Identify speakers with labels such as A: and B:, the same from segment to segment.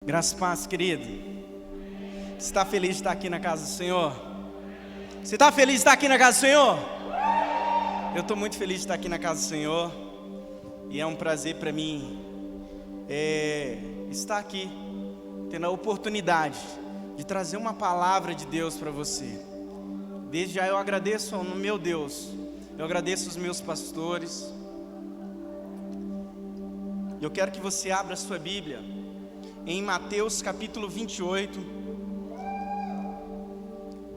A: Graças e paz, querido. Você está feliz de estar aqui na casa do Senhor? Você está feliz de estar aqui na casa do Senhor? Eu estou muito feliz de estar aqui na casa do Senhor. E é um prazer para mim estar aqui, tendo a oportunidade de trazer uma palavra de Deus para você. Desde já eu agradeço ao meu Deus. Eu agradeço os meus pastores. Eu quero que você abra a sua Bíblia em Mateus capítulo 28.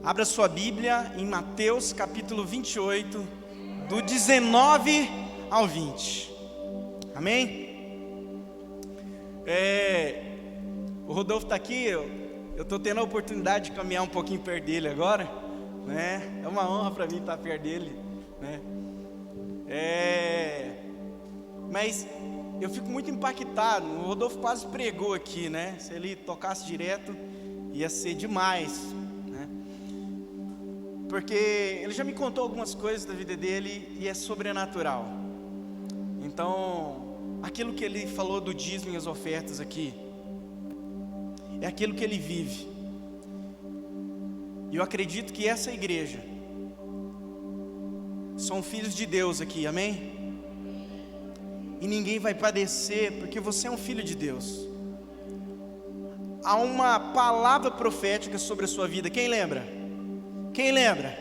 A: Abra sua Bíblia em Mateus capítulo 28, do 19 ao 20. Amém? O Rodolfo está aqui, eu estou tendo a oportunidade de caminhar um pouquinho perto dele agora, né? É uma honra para mim estar perto dele, né? Mas eu fico muito impactado. O Rodolfo quase pregou aqui, né? Se ele tocasse direto, ia ser demais, né? Porque ele já me contou algumas coisas da vida dele e é sobrenatural. Então, aquilo que ele falou do dízimo e as ofertas aqui, é aquilo que ele vive. E eu acredito que essa igreja são filhos de Deus aqui, amém? E ninguém vai padecer, porque você é um filho de Deus. Há uma palavra profética sobre a sua vida. Quem lembra? Quem lembra?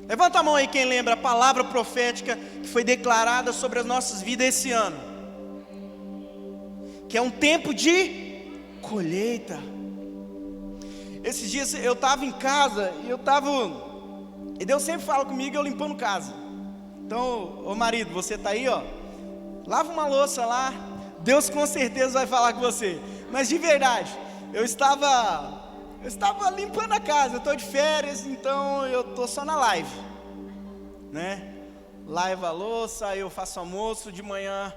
A: Levanta a mão aí quem lembra a palavra profética que foi declarada sobre as nossas vidas esse ano. Que é um tempo de colheita. Esses dias eu estava em casa e Deus sempre fala comigo eu limpando casa. Então, ô marido, você está aí, ó. Lava uma louça lá, Deus com certeza vai falar com você. Mas de verdade, eu estava limpando a casa, eu estou de férias, então eu estou só na live, né? Lavo a louça, eu faço almoço, de manhã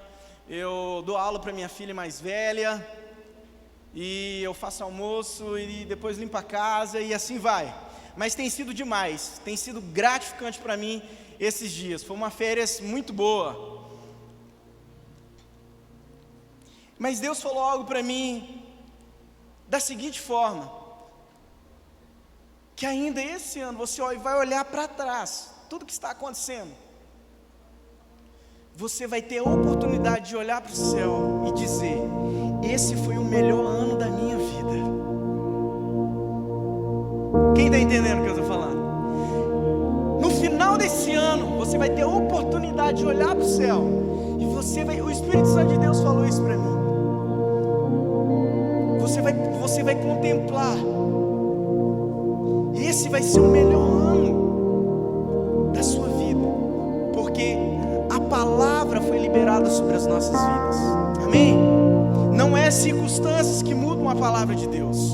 A: eu dou aula para minha filha mais velha, e eu faço almoço e depois limpo a casa e assim vai. Mas tem sido demais, tem sido gratificante para mim esses dias, foi uma férias muito boa. Mas Deus falou algo para mim da seguinte forma: que ainda esse ano você vai olhar para trás, tudo que está acontecendo, você vai ter a oportunidade de olhar para o céu e dizer: esse foi o melhor ano da minha vida. Quem está entendendo o que eu estou falando? No final desse ano, você vai ter a oportunidade de olhar para o céu e o Espírito Santo de Deus falou isso para mim. Você vai contemplar. Esse vai ser o melhor ano da sua vida, porque a palavra foi liberada sobre as nossas vidas. Amém? Não é circunstâncias que mudam a palavra de Deus.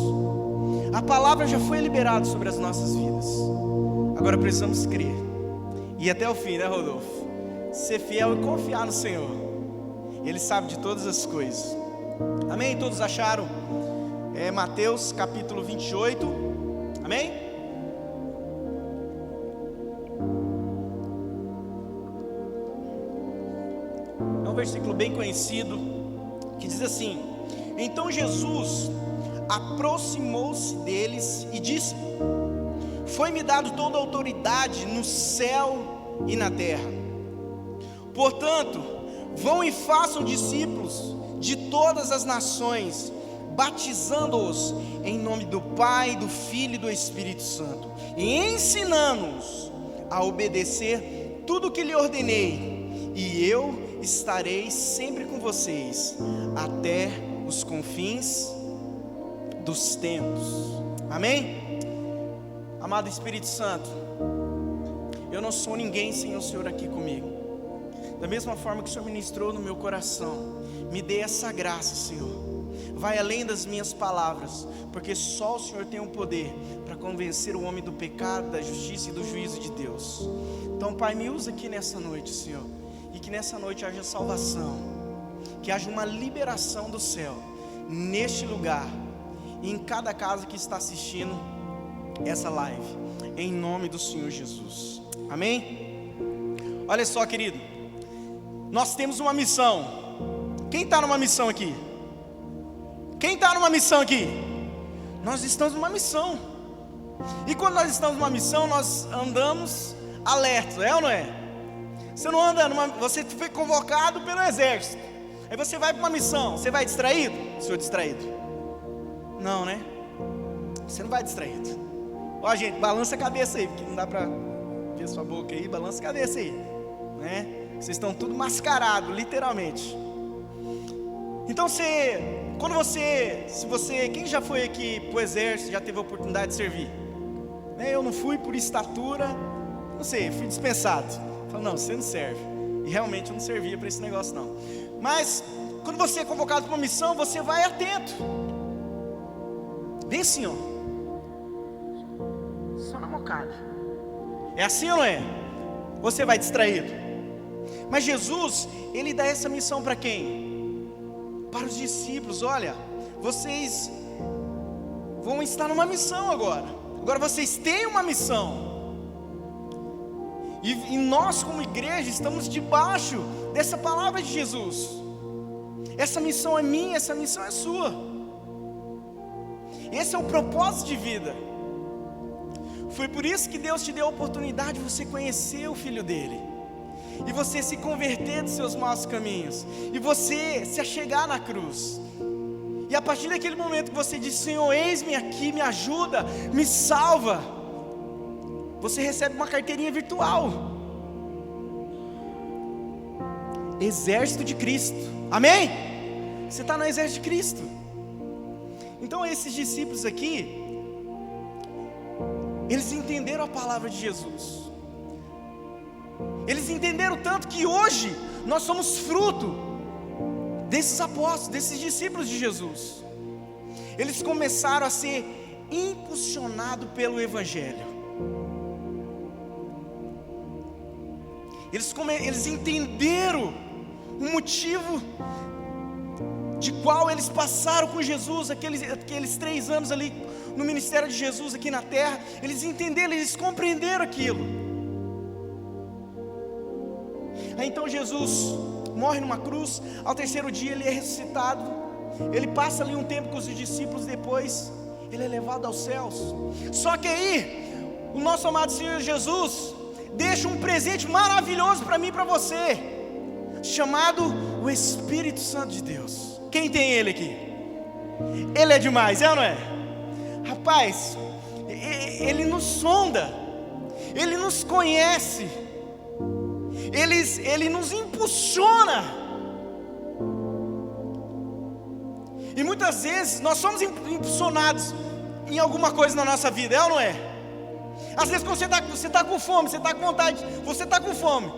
A: A palavra já foi liberada sobre as nossas vidas. Agora precisamos crer e até o fim, né, Rodolfo? Ser fiel e confiar no Senhor. Ele sabe de todas as coisas. Amém? Todos acharam? Mateus capítulo 28, amém? É um versículo bem conhecido, que diz assim: então Jesus aproximou-se deles e disse: foi-me dado toda a autoridade no céu e na terra. Portanto, vão e façam discípulos de todas as nações, batizando-os em nome do Pai, do Filho e do Espírito Santo, e ensinando-os a obedecer tudo o que lhe ordenei, e eu estarei sempre com vocês, até os confins dos tempos. Amém? Amado Espírito Santo, eu não sou ninguém sem o Senhor aqui comigo. Da mesma forma que o Senhor ministrou no meu coração, me dê essa graça, Senhor. Vai além das minhas palavras, porque só o Senhor tem o poder para convencer o homem do pecado, da justiça e do juízo de Deus. Então, Pai, me usa aqui nessa noite, Senhor, e que nessa noite haja salvação, que haja uma liberação do céu neste lugar e em cada casa que está assistindo essa live, em nome do Senhor Jesus. Amém? Olha só, querido, nós temos uma missão. Quem está numa missão aqui? Quem está numa missão aqui? Nós estamos numa missão. E quando nós estamos numa missão, nós andamos alertos, é ou não é? Você não anda você foi convocado pelo exército. Aí você vai para uma missão, você vai distraído? Sou distraído. Não, né? Você não vai distraído. Ó, gente, balança a cabeça aí, porque não dá para ver sua boca aí, balança a cabeça aí, né? Vocês estão tudo mascarado, literalmente. Então quem já foi aqui pro exército, já teve a oportunidade de servir? Eu não fui por estatura, não sei, fui dispensado. Falei, não, você não serve. E realmente eu não servia para esse negócio não. Mas quando você é convocado para uma missão, você vai atento. Bem assim, ó. Só na mocada. É assim ou não é? Você vai distraído. Mas Jesus, Ele dá essa missão para quem? Para os discípulos. Olha, vocês vão estar numa missão agora. Agora vocês têm uma missão. E nós como igreja estamos debaixo dessa palavra de Jesus. Essa missão é minha, essa missão é sua. Esse é o propósito de vida. Foi por isso que Deus te deu a oportunidade de você conhecer o Filho dele, e você se converter dos seus maus caminhos, e você se achegar na cruz. E a partir daquele momento que você diz, Senhor, eis-me aqui, me ajuda, me salva, você recebe uma carteirinha virtual. Exército de Cristo, amém? Você está no exército de Cristo. Então esses discípulos aqui, eles entenderam a palavra de Jesus. Eles entenderam tanto que hoje nós somos fruto desses apóstolos, desses discípulos de Jesus. Eles começaram a ser impulsionados pelo Evangelho. Eles entenderam o motivo de qual eles passaram com Jesus, aqueles 3 anos ali no ministério de Jesus aqui na terra. Eles entenderam, eles compreenderam aquilo. Aí então Jesus morre numa cruz. Ao 3º dia ele é ressuscitado. Ele passa ali um tempo com os discípulos. Depois ele é levado aos céus. Só que aí o nosso amado Senhor Jesus deixa um presente maravilhoso para mim e para você, chamado o Espírito Santo de Deus. Quem tem ele aqui? Ele é demais, é ou não é? Rapaz, ele nos sonda, ele nos conhece, ele nos impulsiona. E muitas vezes nós somos impulsionados em alguma coisa na nossa vida, é ou não é? Às vezes quando você está com fome, você está com vontade, você está com fome,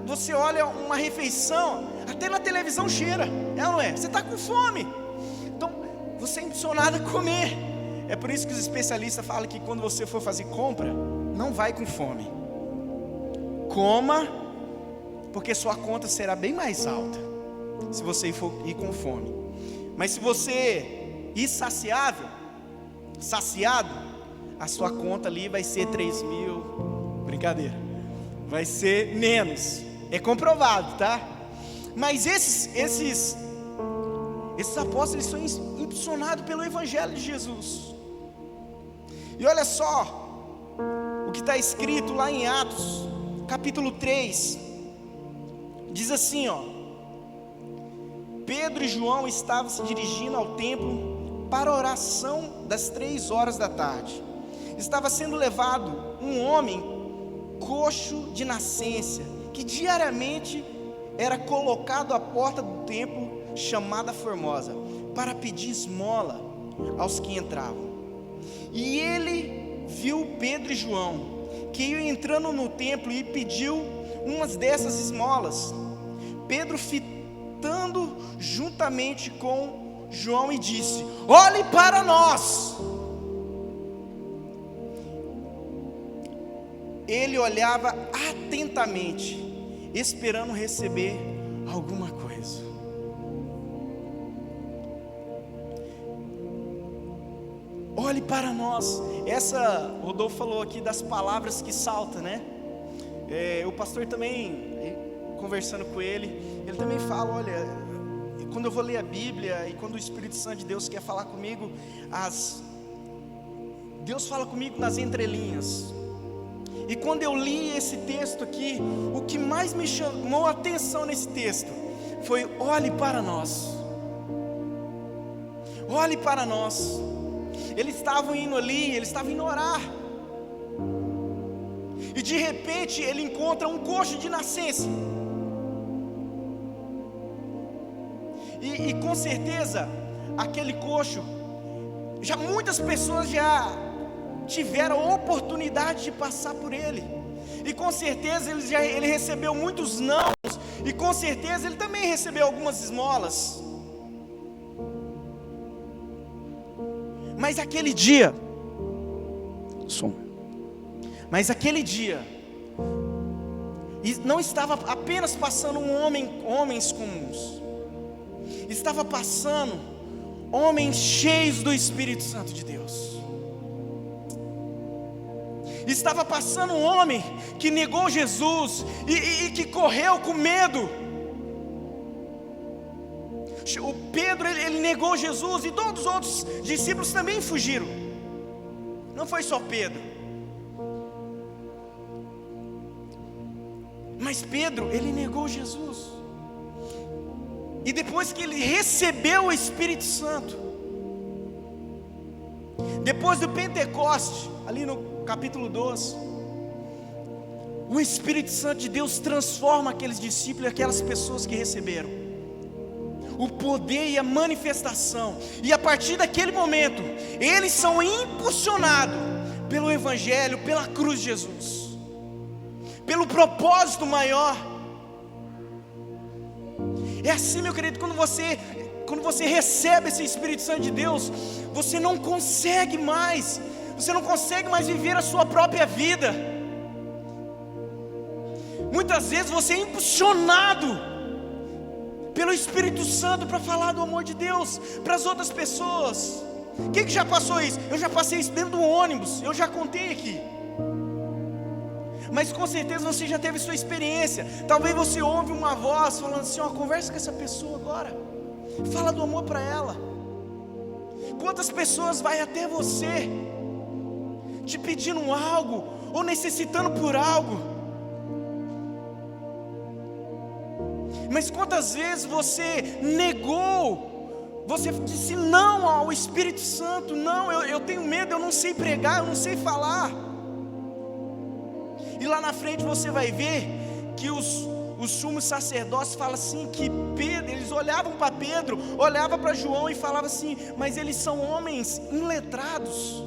A: você olha uma refeição, até na televisão cheira, é ou não é? Você está com fome, então você é impulsionado a comer. É por isso que os especialistas falam que quando você for fazer compra, não vai com fome, coma, porque sua conta será bem mais alta se você for ir com fome. Mas se você ir saciado, a sua conta ali vai ser 3.000, brincadeira, vai ser menos, é comprovado, tá? Mas esses apóstolos, eles são impulsionados pelo Evangelho de Jesus. E olha só o que está escrito lá em Atos, capítulo 3, diz assim, ó: Pedro e João estavam se dirigindo ao templo para a oração das 3 horas da tarde. Estava sendo levado um homem coxo de nascença, que diariamente era colocado à porta do templo chamada Formosa, para pedir esmola aos que entravam. E ele viu Pedro e João, que iam entrando no templo, e pediu umas dessas esmolas. Pedro, fitando juntamente com João, e disse: olhe para nós. Ele olhava atentamente, esperando receber alguma coisa. Olhe para nós. O Rodolfo falou aqui das palavras que saltam, né? O pastor também, conversando com ele também fala: olha, quando eu vou ler a Bíblia e quando o Espírito Santo de Deus quer falar comigo, Deus fala comigo nas entrelinhas. E quando eu li esse texto aqui, o que mais me chamou a atenção nesse texto foi: olhe para nós. Olhe para nós. Eles estavam indo ali, eles estavam indo orar. E de repente ele encontra um coxo de nascença. E com certeza aquele coxo, muitas pessoas já tiveram a oportunidade de passar por ele. E com certeza ele recebeu muitos nãos. E com certeza ele também recebeu algumas esmolas. Mas aquele dia, não estava apenas passando homens comuns, estava passando homens cheios do Espírito Santo de Deus. Estava passando um homem que negou Jesus e que correu com medo. O Pedro, ele negou Jesus, e todos os outros discípulos também fugiram. Não foi só Pedro. Mas Pedro, ele negou Jesus. E depois que ele recebeu o Espírito Santo, depois do Pentecoste, ali no capítulo 12, o Espírito Santo de Deus transforma aqueles discípulos, aquelas pessoas que receberam o poder e a manifestação. E a partir daquele momento, eles são impulsionados pelo Evangelho, pela cruz de Jesus, pelo propósito maior. É assim, meu querido, quando você recebe esse Espírito Santo de Deus, você não consegue mais viver a sua própria vida. Muitas vezes você é impulsionado pelo Espírito Santo para falar do amor de Deus para as outras pessoas. Quem que já passou isso? Eu já passei isso dentro do ônibus, eu já contei aqui. Mas com certeza você já teve sua experiência. Talvez você ouve uma voz falando assim: ó, conversa com essa pessoa agora, fala do amor para ela. Quantas pessoas vai até você te pedindo algo, ou necessitando por algo? Mas quantas vezes você negou, você disse não ao Espírito Santo? Não, eu tenho medo, eu não sei pregar, eu não sei falar. E lá na frente você vai ver que os sumos sacerdotes falam assim, que Pedro, eles olhavam para Pedro, olhavam para João e falavam assim: mas eles são homens iletrados,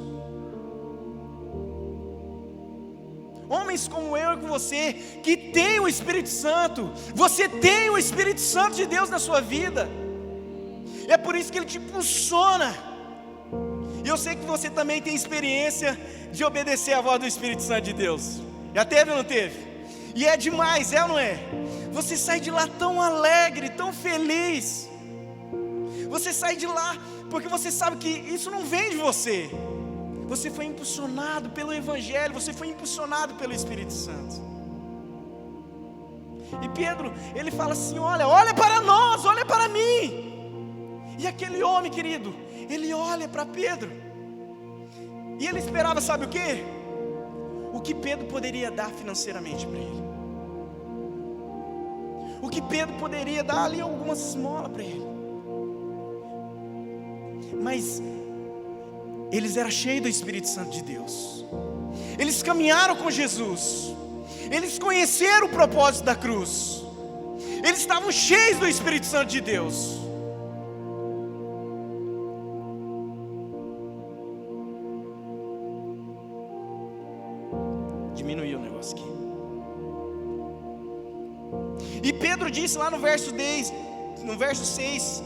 A: homens como eu e com você, que tem o Espírito Santo. Você tem o Espírito Santo de Deus na sua vida. É por isso que ele te impulsiona. E eu sei que você também tem experiência de obedecer à voz do Espírito Santo de Deus. Já teve ou não teve? E é demais, é ou não é? Você sai de lá tão alegre, tão feliz. Você sai de lá porque você sabe que isso não vem de você. Você foi impulsionado pelo Evangelho, você foi impulsionado pelo Espírito Santo. E Pedro, ele fala assim: olha para nós, olha para mim. E aquele homem, querido, ele olha para Pedro, e ele esperava, sabe o quê? O que Pedro poderia dar financeiramente para ele, o que Pedro poderia dar ali algumas esmolas para ele. Mas eles eram cheios do Espírito Santo de Deus. Eles caminharam com Jesus, eles conheceram o propósito da cruz, eles estavam cheios do Espírito Santo de Deus. Diminuiu o negócio aqui. E Pedro disse lá no verso 6,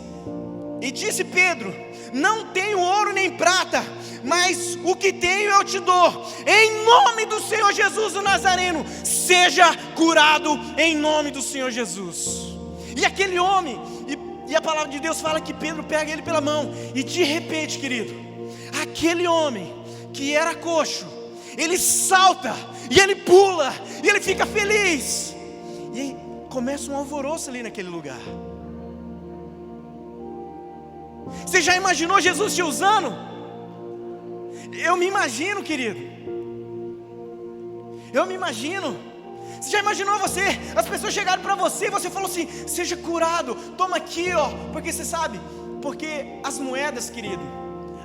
A: e disse Pedro: não tenho ouro nem prata, mas o que tenho eu te dou. Em nome do Senhor Jesus o Nazareno, seja curado em nome do Senhor Jesus. E aquele homem, e a palavra de Deus fala que Pedro pega ele pela mão, e de repente, querido, aquele homem que era coxo, ele salta, e ele pula, e ele fica feliz. E aí começa um alvoroço ali naquele lugar. Você já imaginou Jesus te usando? Eu me imagino, querido. Eu me imagino. Você já imaginou as pessoas chegaram para você e você falou assim: seja curado, toma aqui, ó. Porque você sabe, porque as moedas, querido,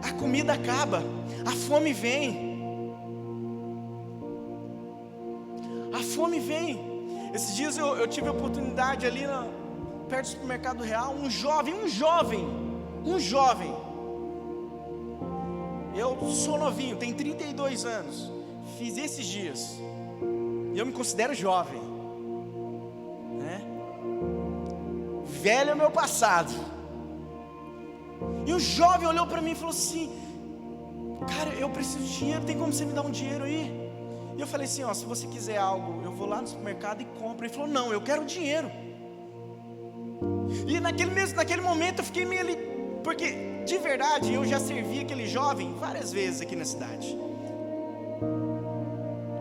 A: a comida acaba, a fome vem. A fome vem. Esses dias eu tive a oportunidade ali perto do supermercado Real, um jovem. Eu sou novinho, tenho 32 anos. Fiz esses dias. E eu me considero jovem, né? Velho é o meu passado. E o jovem olhou para mim e falou assim: cara, eu preciso de dinheiro, tem como você me dar um dinheiro aí? E eu falei assim: ó, se você quiser algo, eu vou lá no supermercado e compro. Ele falou: não, eu quero dinheiro. E naquele momento eu fiquei meio ali, porque de verdade eu já servi aquele jovem várias vezes aqui na cidade.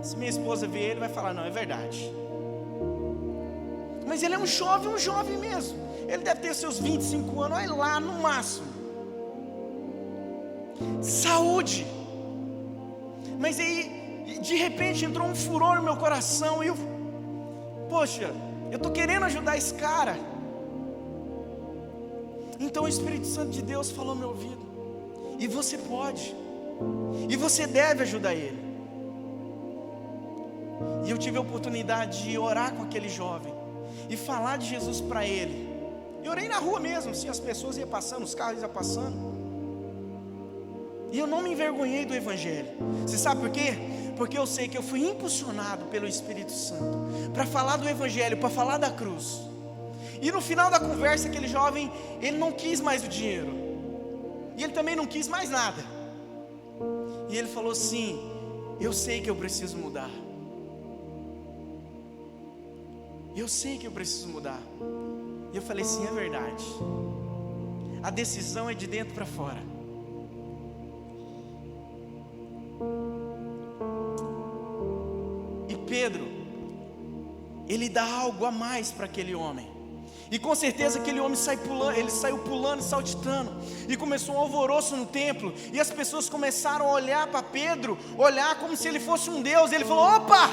A: Se minha esposa ver ele, vai falar: não, é verdade. Mas ele é um jovem mesmo. Ele deve ter seus 25 anos, olha lá, no máximo. Saúde. Mas aí, de repente, entrou um furor no meu coração. E poxa, eu estou querendo ajudar esse cara. Então o Espírito Santo de Deus falou no meu ouvido: e você pode, e você deve ajudar ele. E eu tive a oportunidade de orar com aquele jovem e falar de Jesus para ele. Eu orei na rua mesmo, assim, as pessoas iam passando, os carros iam passando. E eu não me envergonhei do Evangelho. Você sabe por quê? Porque eu sei que eu fui impulsionado pelo Espírito Santo para falar do Evangelho, para falar da cruz. E no final da conversa, aquele jovem, ele não quis mais o dinheiro. E ele também não quis mais nada. E ele falou assim: eu sei que eu preciso mudar. Eu sei que eu preciso mudar. E eu falei: sim, é verdade. A decisão é de dentro para fora. E Pedro, ele dá algo a mais para aquele homem. E com certeza aquele homem saiu pulando, saltitando. E começou um alvoroço no templo. E as pessoas começaram a olhar para Pedro, olhar como se ele fosse um Deus. Ele falou: opa,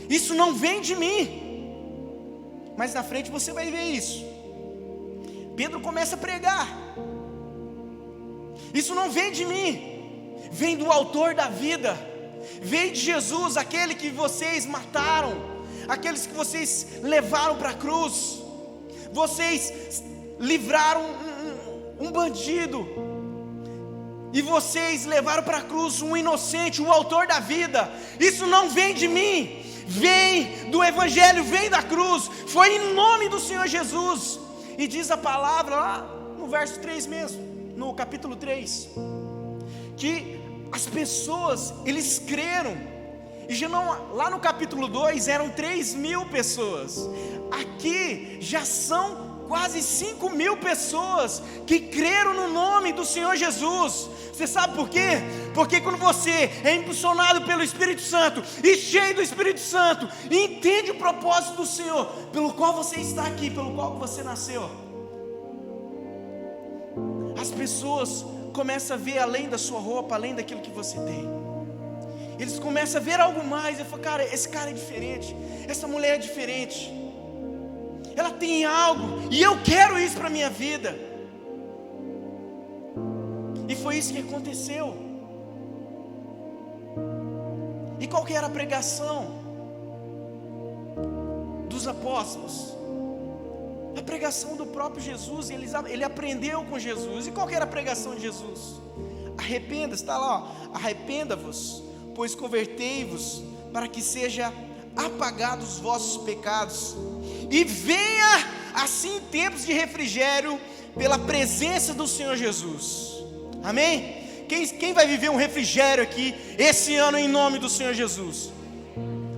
A: isso não vem de mim. Mas na frente você vai ver isso. Pedro começa a pregar: isso não vem de mim, vem do autor da vida, vem de Jesus, aquele que vocês mataram, aqueles que vocês levaram para a cruz. Vocês livraram um bandido, e vocês levaram para a cruz um inocente, o autor da vida. Isso não vem de mim, vem do Evangelho, vem da cruz, foi em nome do Senhor Jesus. E diz a palavra lá no verso 3 mesmo, no capítulo 3, que as pessoas, eles creram. E já não, lá no capítulo 2 eram 3.000 pessoas. Aqui já são quase 5.000 pessoas que creram no nome do Senhor Jesus. Você sabe por quê? Porque quando você é impulsionado pelo Espírito Santo e cheio do Espírito Santo, e entende o propósito do Senhor, pelo qual você está aqui, pelo qual você nasceu, as pessoas começam a ver além da sua roupa, além daquilo que você tem. Eles começam a ver algo mais. Eu falo: cara, esse cara é diferente, essa mulher é diferente, ela tem algo, e eu quero isso para a minha vida. E foi isso que aconteceu. E qual que era a pregação dos apóstolos? A pregação do próprio Jesus. Ele aprendeu com Jesus. E qual que era a pregação de Jesus? Arrependa-se, está lá, ó, arrependa-vos, pois convertei-vos, para que seja apagados os vossos pecados, e venha assim tempos de refrigério pela presença do Senhor Jesus. Amém? Quem vai viver um refrigério aqui esse ano em nome do Senhor Jesus?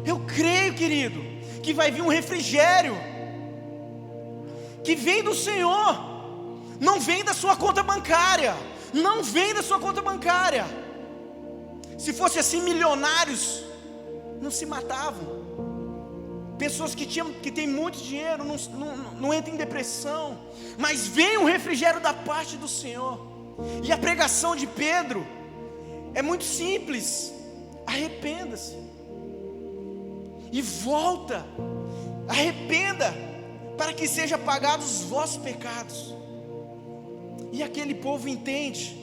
A: Eu creio, querido, que vai vir um refrigério que vem do Senhor, não vem da sua conta bancária, não vem da sua conta bancária. Se fosse assim, milionários não se matavam. Pessoas que têm muito dinheiro não entram em depressão, mas vem um refrigério da parte do Senhor. E a pregação de Pedro é muito simples: arrependa-se e volta, arrependa, para que sejam apagados os vossos pecados. E aquele povo entende,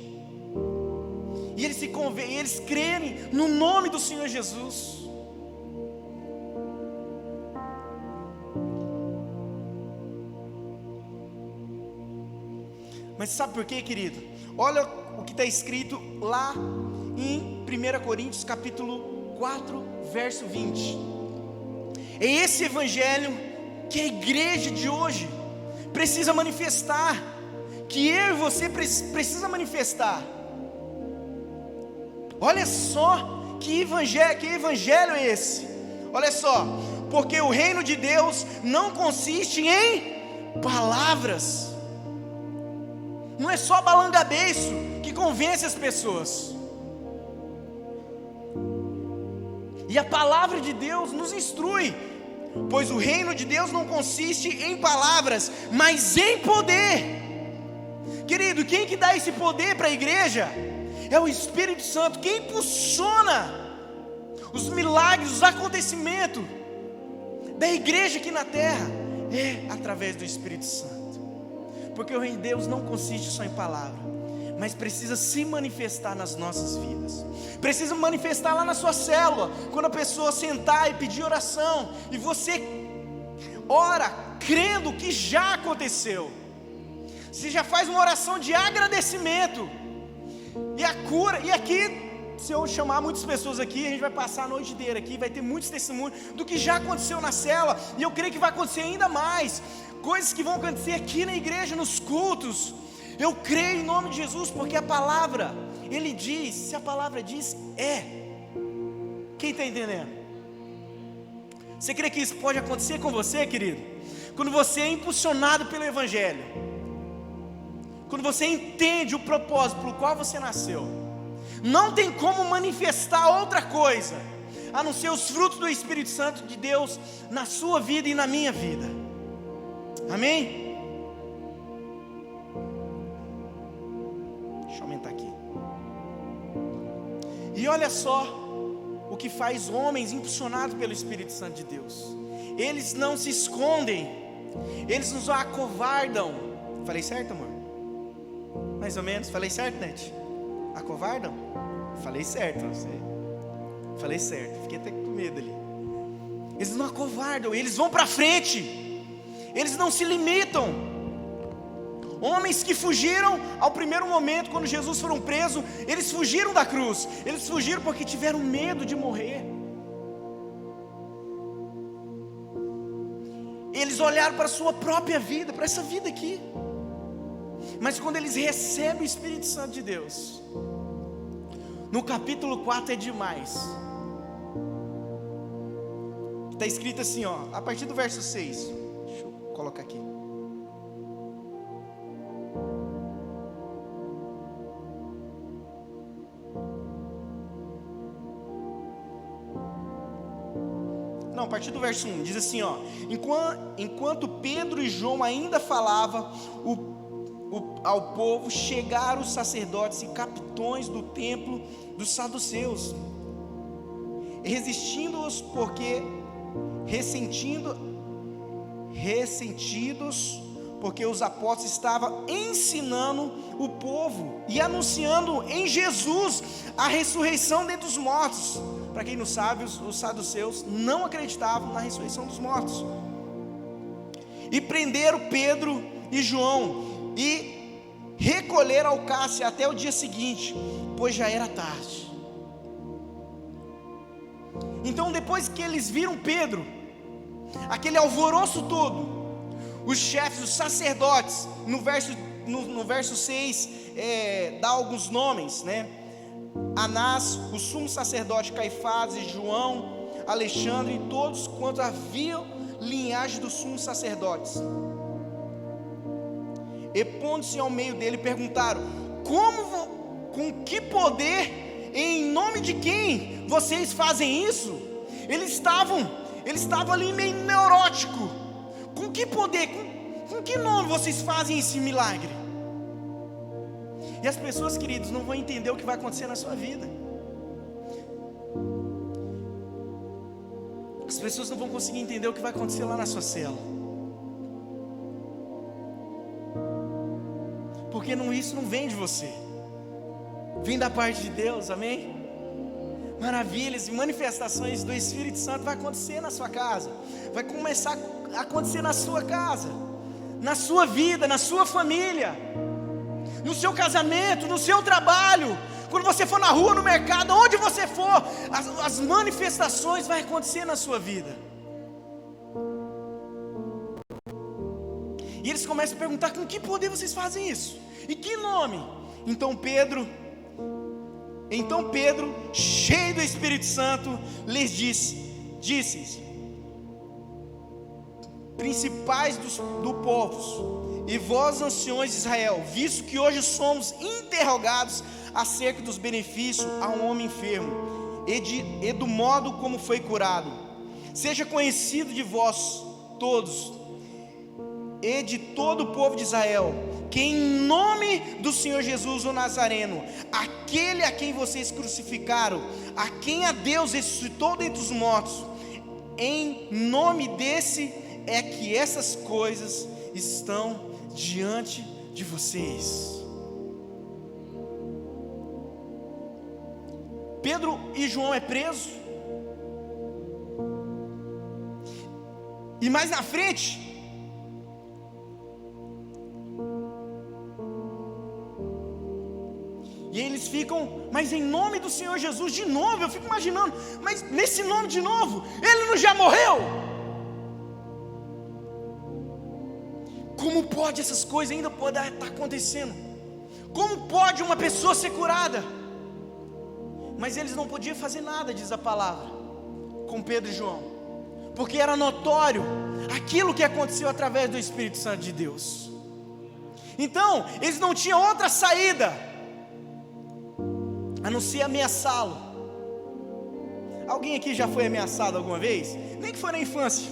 A: e eles se convertem, eles creem no nome do Senhor Jesus. Mas sabe por quê, querido? Olha o que está escrito lá em 1 Coríntios capítulo 4, verso 20. É esse evangelho que a igreja de hoje precisa manifestar, que eu e você precisa manifestar. Olha só que evangelho é esse. Olha só: porque o reino de Deus não consiste em palavras. Não é só balangabeiço que convence as pessoas. E a palavra de Deus nos instrui, pois o reino de Deus não consiste em palavras, mas em poder. Querido, quem que dá esse poder para a igreja? É o Espírito Santo. Quem impulsiona os milagres, os acontecimentos da igreja aqui na terra é através do Espírito Santo. Porque o reino de Deus não consiste só em palavra, mas precisa se manifestar nas nossas vidas. Precisa manifestar lá na sua célula, quando a pessoa sentar e pedir oração, e você ora crendo que já aconteceu. Você já faz uma oração de agradecimento, e a cura. E aqui, se eu chamar muitas pessoas aqui, a gente vai passar a noite inteira aqui, vai ter muitos testemunhos do que já aconteceu na célula, e eu creio que vai acontecer ainda mais. Coisas que vão acontecer aqui na igreja, nos cultos. Eu creio em nome de Jesus, porque a palavra, Ele diz, se a palavra diz, é. Quem está entendendo? Você crê que isso pode acontecer com você, querido? Quando você é impulsionado pelo Evangelho, quando você entende o propósito pelo qual você nasceu, não tem como manifestar outra coisa, a não ser os frutos do Espírito Santo de Deus na sua vida e na minha vida. Amém? Deixa eu aumentar aqui. E olha só o que faz homens impulsionados pelo Espírito Santo de Deus. Eles não se escondem, eles nos acovardam. Falei certo, amor? Mais ou menos, falei certo, Nete? Acovardam? Falei certo, não sei. Falei certo, fiquei até com medo ali. Eles não acovardam, eles vão para frente. Eles não se limitam. Homens que fugiram ao primeiro momento, quando Jesus foram presos, eles fugiram da cruz. Eles fugiram porque tiveram medo de morrer. Eles olharam para a sua própria vida, para essa vida aqui. Mas quando eles recebem o Espírito Santo de Deus, no capítulo 4 é demais. Está escrito assim, ó, a partir do verso 6. Deixa eu colocar aqui. Não, a partir do verso 1, diz assim, ó: enquanto Pedro e João ainda falavam ao povo, chegaram os sacerdotes e capitões do templo dos saduceus, resistindo-os, porque ressentidos, porque os apóstolos estavam ensinando o povo e anunciando em Jesus a ressurreição dentre os mortos. Para quem não sabe, os saduceus não acreditavam na ressurreição dos mortos. E prenderam Pedro e João e recolheram ao cárcere até o dia seguinte, pois já era tarde. Então, depois que eles viram Pedro, aquele alvoroço todo, os chefes, os sacerdotes, no verso 6, dá alguns nomes, né? Anás, o sumo sacerdote Caifás, e João, Alexandre, e todos quantos haviam linhagem dos sumos sacerdotes. E pondo-se ao meio dele, perguntaram: com que poder, em nome de quem vocês fazem isso? Eles estavam ele estava ali meio neurótico. Com que poder, com que nome vocês fazem esse milagre? E as pessoas, queridos, não vão entender o que vai acontecer na sua vida. As pessoas não vão conseguir entender o que vai acontecer lá na sua cela. Porque isso não vem de você, vem da parte de Deus, amém? Maravilhas e manifestações do Espírito Santo vai acontecer na sua casa, vai começar a acontecer na sua casa, na sua vida, na sua família, no seu casamento, no seu trabalho, quando você for na rua, no mercado, onde você for, as manifestações vão acontecer na sua vida. E eles começam a perguntar: com que poder vocês fazem isso? E que nome? Então Pedro, cheio do Espírito Santo, lhes disse: principais do povo, e vós anciões de Israel, visto que hoje somos interrogados acerca dos benefícios a um homem enfermo, e do modo como foi curado, seja conhecido de vós todos, e de todo o povo de Israel, que em nome do Senhor Jesus o Nazareno, aquele a quem vocês crucificaram, a quem a Deus ressuscitou dentre os mortos, em nome desse é que essas coisas estão diante de vocês. Pedro e João é preso, e mais na frente, e eles ficam: mas em nome do Senhor Jesus, de novo. Eu fico imaginando: mas nesse nome de novo, ele não já morreu? Como pode essas coisas ainda poder estar acontecendo? Como pode uma pessoa ser curada? Mas eles não podiam fazer nada, diz a palavra, com Pedro e João, porque era notório aquilo que aconteceu através do Espírito Santo de Deus. Então eles não tinham outra saída a não ser ameaçá-lo. Alguém aqui já foi ameaçado alguma vez? Nem que foi na infância,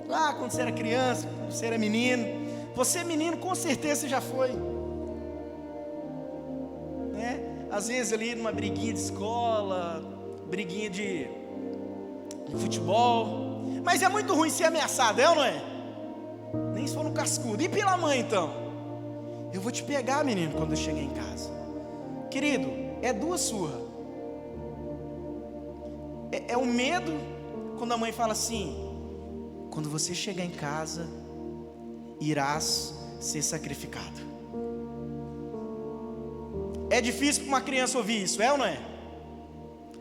A: lá quando você era criança, quando você era menino. Você menino, com certeza você já foi, né? Às vezes ali numa briguinha de escola, briguinha de futebol. Mas é muito ruim ser ameaçado, é ou não é? Nem se for no cascudo. E pela mãe então? Eu vou te pegar, menino, quando eu chegar em casa. Querido, é duas surras. É o medo quando a mãe fala assim: quando você chegar em casa, irás ser sacrificado. É difícil para uma criança ouvir isso, é ou não é?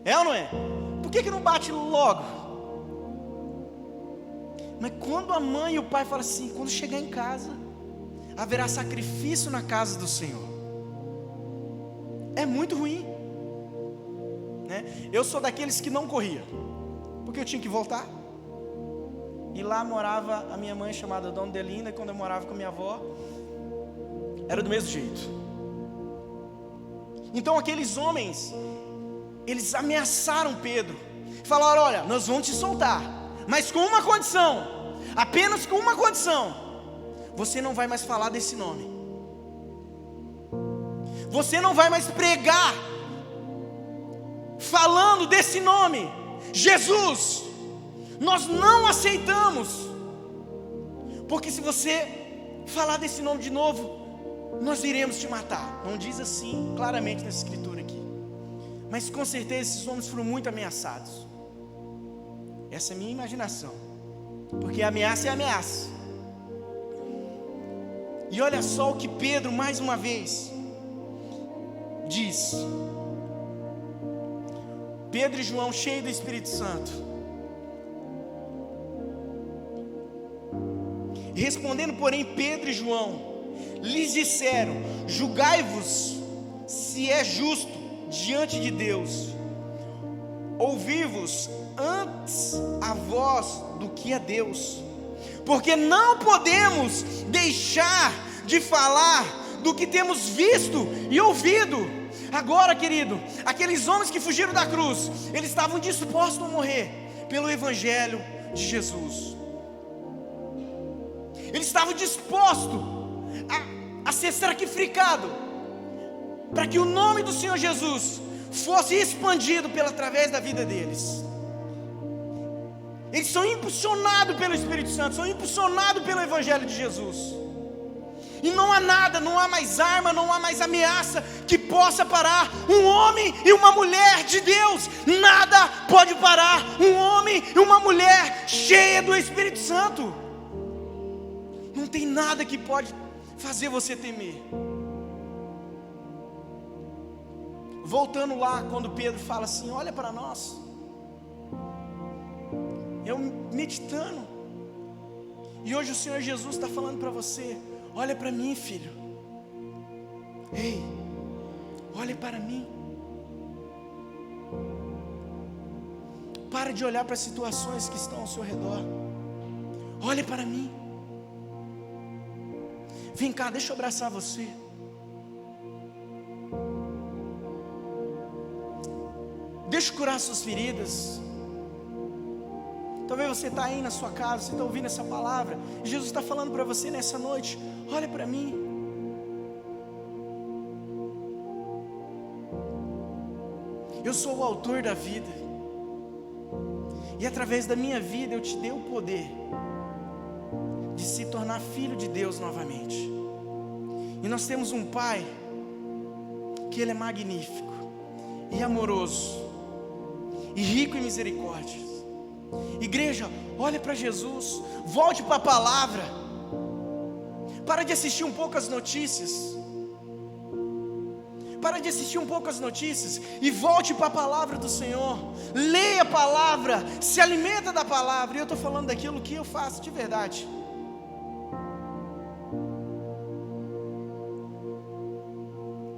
A: É ou não é? Por que não bate logo? Mas quando a mãe e o pai falam assim: quando chegar em casa, haverá sacrifício na casa do Senhor. É muito ruim, né? Eu sou daqueles que não corria, porque eu tinha que voltar. E lá morava a minha mãe, chamada Dona Delinda. Quando eu morava com a minha avó, era do mesmo jeito. Então aqueles homens, eles ameaçaram Pedro, falaram: olha, nós vamos te soltar, mas com uma condição, apenas com uma condição: você não vai mais falar desse nome, você não vai mais pregar falando desse nome, Jesus. Nós não aceitamos, porque se você falar desse nome de novo, nós iremos te matar. Não diz assim claramente nessa escritura aqui, mas com certeza esses homens foram muito ameaçados. Essa é a minha imaginação, porque ameaça é ameaça. E olha só o que Pedro mais uma vez diz. Pedro e João, cheios do Espírito Santo, respondendo, porém, Pedro e João lhes disseram: julgai-vos se é justo diante de Deus ouvir-vos antes a vós do que a Deus, porque não podemos deixar de falar do que temos visto e ouvido. Agora, querido, aqueles homens que fugiram da cruz, eles estavam dispostos a morrer, pelo Evangelho de Jesus. Eles estavam dispostos a ser sacrificado para que o nome do Senhor Jesus fosse expandido através da vida deles. Eles são impulsionados pelo Espírito Santo, são impulsionados pelo Evangelho de Jesus. E não há nada, não há mais arma, não há mais ameaça que possa parar um homem e uma mulher de Deus. Nada pode parar um homem e uma mulher cheia do Espírito Santo. Não tem nada que pode fazer você temer. Voltando lá, quando Pedro fala assim: olha para nós. Eu meditando, e hoje o Senhor Jesus está falando para você: olha para mim, filho. Ei, olha para mim. Para de olhar para as situações que estão ao seu redor. Olha para mim. Vem cá, deixa eu abraçar você. Deixa eu curar suas feridas. Talvez você está aí na sua casa, você está ouvindo essa palavra, e Jesus está falando para você nessa noite: olha para mim. Eu sou o autor da vida, e através da minha vida eu te dei o poder de se tornar filho de Deus novamente. E nós temos um Pai que Ele é magnífico e amoroso e rico em misericórdia. Igreja, olha para Jesus, volte para a palavra, para de assistir um pouco as notícias, e volte para a palavra do Senhor. Leia a palavra, se alimenta da palavra. E eu estou falando daquilo que eu faço de verdade.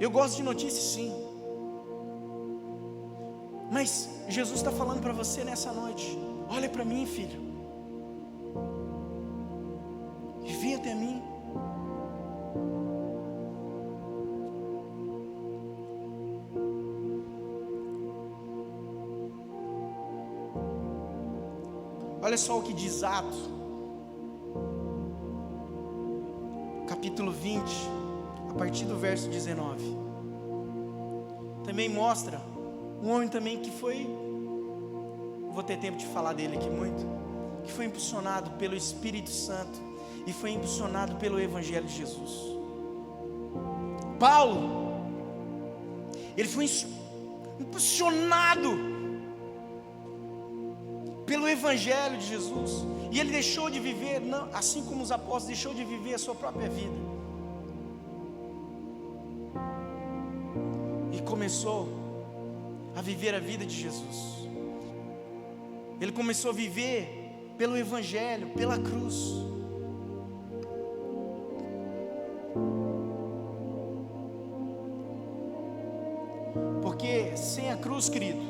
A: Eu gosto de notícias, sim, mas Jesus está falando para você nessa noite: olha para mim, filho, e vem até mim. Olha só o que diz Atos, capítulo 20, a partir do verso 19. Também mostra um homem também que foi, vou ter tempo de falar dele aqui muito, que foi impulsionado pelo Espírito Santo e foi impulsionado pelo Evangelho de Jesus. Paulo, ele foi impulsionado pelo Evangelho de Jesus, e ele deixou de viver, assim como os apóstolos, deixou de viver a sua própria vida, e começou a viver a vida de Jesus. Ele começou a viver pelo Evangelho, pela cruz. Porque sem a cruz, querido,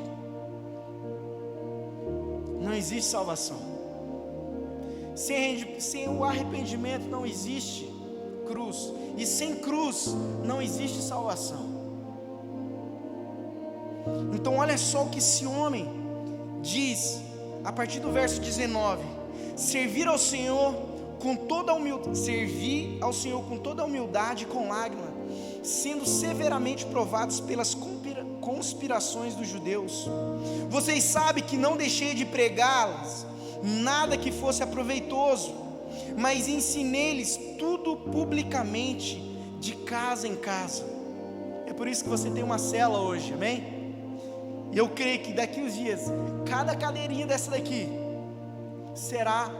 A: não existe salvação. Sem o arrependimento não existe cruz. E sem cruz não existe salvação. Então olha só o que esse homem diz a partir do verso 19: servir ao Senhor com toda humildade, servir ao Senhor com toda humildade e com lágrima, sendo severamente provados pelas conspirações dos judeus. Vocês sabem que não deixei de pregá-las nada que fosse aproveitoso, mas ensinei-lhes tudo publicamente, de casa em casa. É por isso que você tem uma cela hoje, amém? E eu creio que daqui uns dias, cada cadeirinha dessa daqui será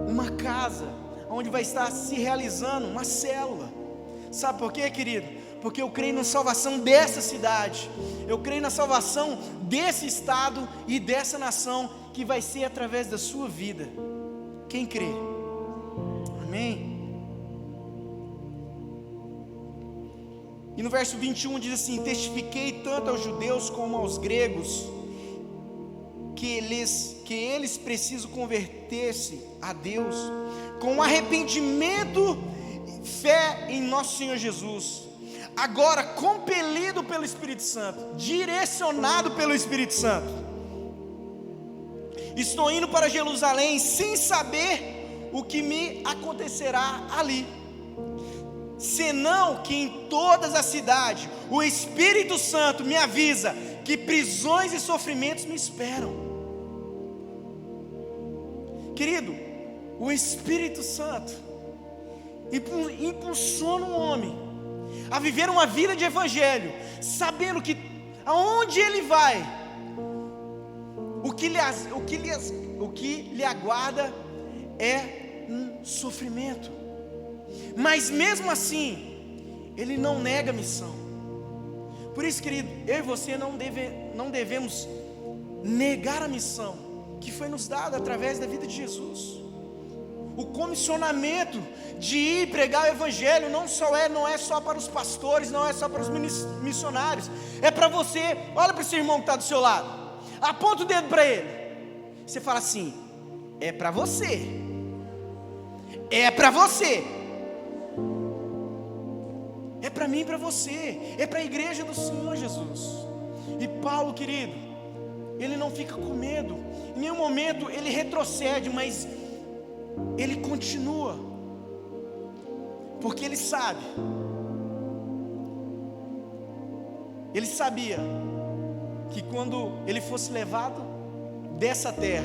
A: uma casa, onde vai estar se realizando uma célula. Sabe por quê, querido? Porque eu creio na salvação dessa cidade, eu creio na salvação desse estado e dessa nação, que vai ser através da sua vida. Quem crê? Amém? E no verso 21 diz assim: testifiquei tanto aos judeus como aos gregos que eles precisam converter-se a Deus com arrependimento e fé em nosso Senhor Jesus. Agora, compelido pelo Espírito Santo, direcionado pelo Espírito Santo, Estou indo para Jerusalém sem saber o que me acontecerá ali, senão que em todas as cidades o Espírito Santo me avisa que prisões e sofrimentos me esperam. Querido, o Espírito Santo impulsiona um homem a viver uma vida de evangelho, sabendo que aonde ele vai, o que lhe aguarda é um sofrimento. Mas mesmo assim, ele não nega a missão. Por isso, querido, eu e você não devemos negar a missão que foi nos dada através da vida de Jesus. O comissionamento de ir pregar o evangelho não é só para os pastores, não é só para os missionários, é para você. Olha para o seu irmão que está do seu lado, aponta o dedo para ele, você fala assim: é para você, é para você, é para mim e para você, é para a igreja do Senhor Jesus. E Paulo, querido, ele não fica com medo, em nenhum momento ele retrocede, mas ele continua, porque ele sabia que quando ele fosse levado dessa terra,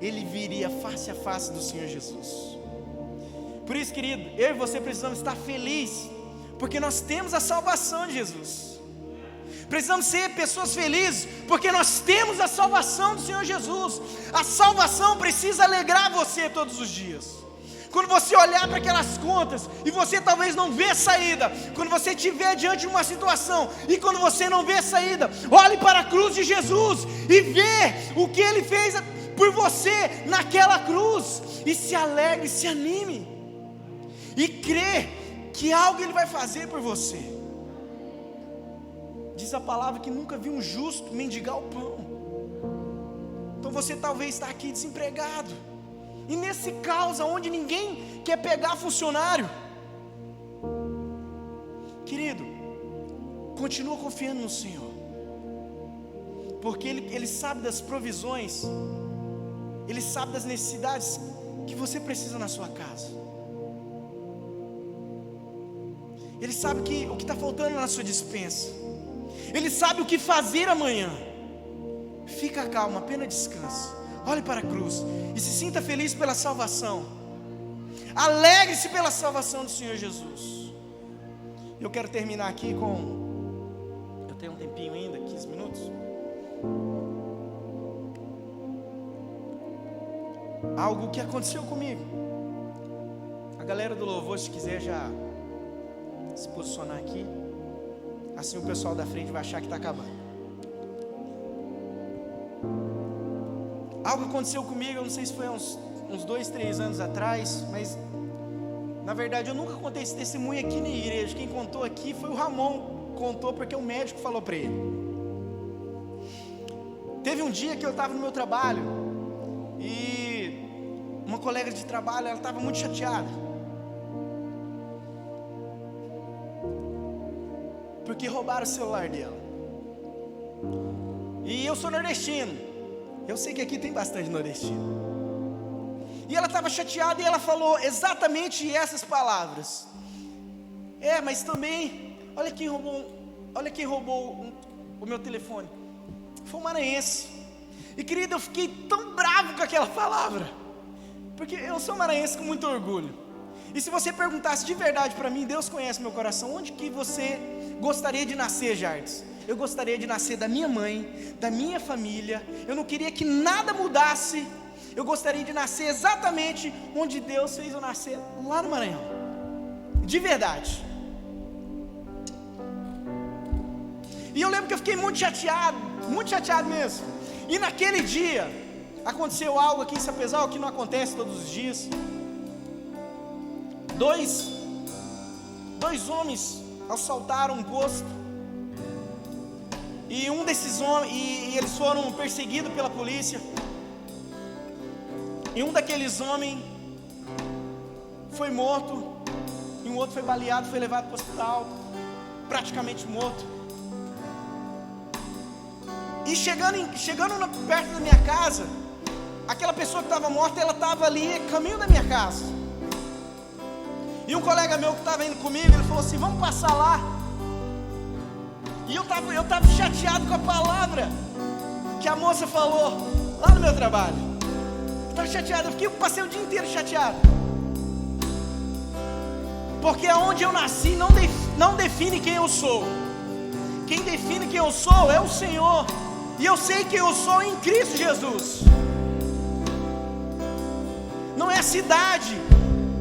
A: ele viria face a face do Senhor Jesus. Por isso, querido, eu e você precisamos estar felizes, porque nós temos a salvação de Jesus. Precisamos ser pessoas felizes, porque nós temos a salvação do Senhor Jesus. A salvação precisa alegrar você todos os dias. Quando você olhar para aquelas contas e você talvez não vê saída, quando você estiver diante de uma situação e quando você não vê saída, olhe para a cruz de Jesus e vê o que Ele fez por você naquela cruz, e se alegre, se anime e crê que algo Ele vai fazer por você. Diz a palavra que nunca vi um justo mendigar o pão. Então você talvez está aqui desempregado, e nesse caos onde ninguém quer pegar funcionário, querido, continua confiando no Senhor, porque Ele sabe das provisões, Ele sabe das necessidades que você precisa na sua casa. Ele sabe o que está faltando na sua despensa. Ele sabe o que fazer amanhã. Fica calmo, apenas descanse. Olhe para a cruz e se sinta feliz pela salvação. Alegre-se pela salvação do Senhor Jesus. Eu quero terminar aqui eu tenho um tempinho ainda, 15 minutos. Algo que aconteceu comigo. A galera do louvor, se quiser já se posicionar aqui, assim o pessoal da frente vai achar que está acabando. Algo aconteceu comigo, eu não sei se foi uns 2, 3 anos atrás, mas na verdade eu nunca contei esse testemunho aqui na igreja. Quem contou aqui foi o Ramon, contou porque o médico falou para ele. Teve um dia que eu estava no meu trabalho e uma colega de trabalho, ela estava muito chateada, porque roubaram o celular dela. E eu sou nordestino, eu sei que aqui tem bastante nordestino. E ela estava chateada e ela falou exatamente essas palavras: mas também, olha quem roubou o meu telefone. Foi um maranhense. E querida, eu fiquei tão bravo com aquela palavra, porque eu sou maranhense com muito orgulho. E se você perguntasse de verdade para mim, Deus conhece meu coração, onde que você gostaria de nascer, Jardes? Eu gostaria de nascer da minha mãe, da minha família. Eu não queria que nada mudasse. Eu gostaria de nascer exatamente onde Deus fez eu nascer, lá no Maranhão. De verdade. E eu lembro que eu fiquei muito chateado mesmo. E naquele dia aconteceu algo aqui em Sapezal que não acontece todos os dias. Dois homens assaltaram um posto. E um desses homens, e eles foram perseguidos pela polícia. E um daqueles homens foi morto, e um outro foi baleado, foi levado para o hospital, praticamente morto. E chegando perto da minha casa, aquela pessoa que estava morta, ela estava ali, caminho da minha casa. E um colega meu que estava indo comigo, ele falou assim: vamos passar lá. E eu estava chateado com a palavra que a moça falou lá no meu trabalho. Eu estava chateado, eu passei o dia inteiro chateado. Porque aonde eu nasci não define quem eu sou. Quem define quem eu sou é o Senhor. E eu sei quem eu sou em Cristo Jesus. Não é a cidade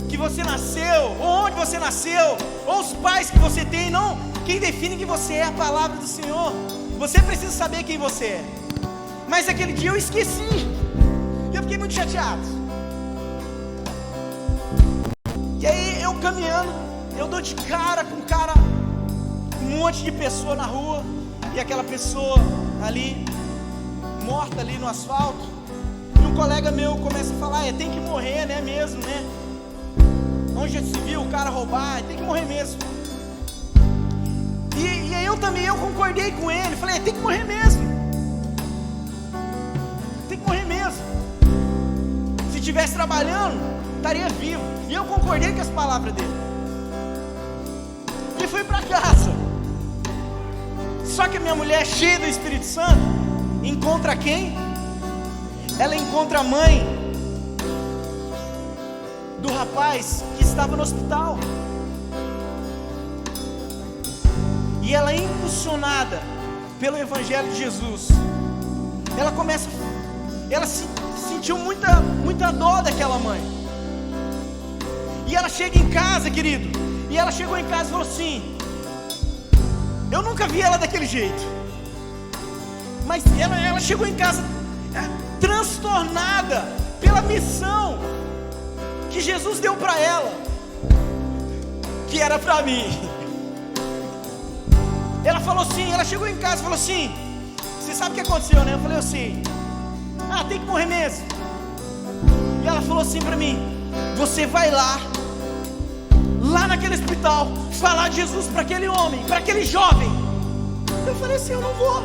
A: que você nasceu, ou onde você nasceu, ou os pais que você tem, não. Quem define que você é a palavra do Senhor. Você precisa saber quem você é. Mas aquele dia eu esqueci, e eu fiquei muito chateado. E aí eu caminhando, eu dou de cara com um monte de pessoa na rua, e aquela pessoa ali, morta ali no asfalto. E um colega meu começa a falar: tem que morrer, né mesmo, né? Onde já se viu o cara roubar, tem que morrer mesmo. E aí eu concordei com ele, falei: tem que morrer mesmo. Tem que morrer mesmo. Se estivesse trabalhando, estaria vivo. E eu concordei com as palavras dele. E fui para casa. Só que a minha mulher, cheia do Espírito Santo, encontra quem? Ela encontra a mãe do rapaz que estava no hospital. E ela, impulsionada pelo Evangelho de Jesus, ela sentiu muita dor daquela mãe. E ela chega em casa, querido, e ela chegou em casa e falou assim: eu nunca vi ela daquele jeito. Mas ela chegou em casa transtornada pela missão que Jesus deu para ela, que era para mim. Ela falou assim, ela chegou em casa e falou assim: você sabe o que aconteceu, né? Eu falei: eu sei. Tem que morrer mesmo. E ela falou assim para mim: você vai lá naquele hospital, falar de Jesus para aquele homem, para aquele jovem. Eu falei assim: eu não vou.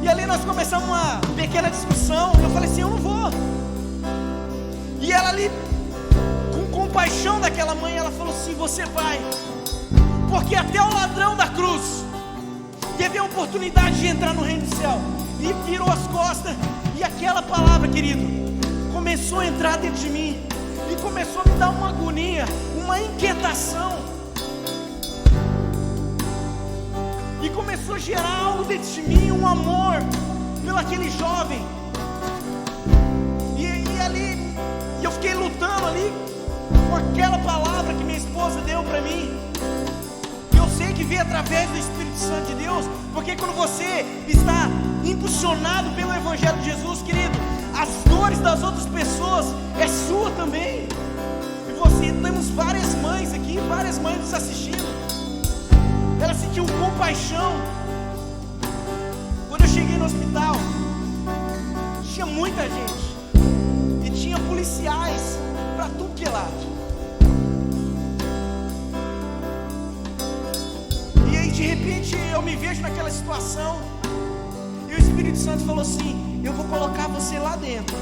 A: E ali nós começamos uma pequena discussão. Eu falei assim: eu não vou. E ela ali, com compaixão daquela mãe, ela falou assim: você vai, porque até o ladrão da cruz teve a oportunidade de entrar no reino do céu. E virou as costas. E aquela palavra, querido, começou a entrar dentro de mim, e começou a me dar uma agonia, uma inquietação, e começou a gerar algo dentro de mim, um amor pelo aquele jovem. E ali, eu fiquei lutando ali com aquela palavra que minha esposa deu para mim. Eu sei que veio através do Espírito Santo de Deus, porque quando você está impulsionado pelo Evangelho de Jesus, querido, as dores das outras pessoas é sua também. E você, temos várias mães aqui, várias mães nos assistindo. Ela sentiu compaixão. Quando eu cheguei no hospital, tinha muita gente, e tinha policiais para tudo que é lado. De repente eu me vejo naquela situação, e o Espírito Santo falou assim: eu vou colocar você lá dentro.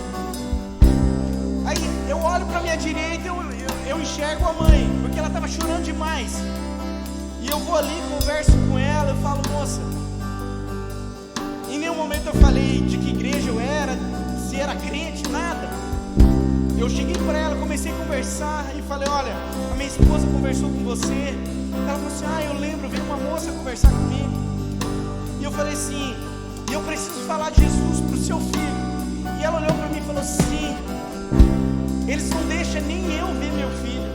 A: Aí eu olho para minha direita, eu enxergo a mãe, porque ela estava chorando demais. E eu vou ali, converso com ela, eu falo: moça, em nenhum momento eu falei de que igreja eu era, se era crente, nada. Eu cheguei para ela, comecei a conversar e falei: olha, a minha esposa conversou com você. Ela falou assim: eu lembro, veio uma moça conversar comigo. E eu falei assim: eu preciso falar de Jesus para o seu filho. E ela olhou para mim e falou assim: eles não deixam nem eu ver meu filho,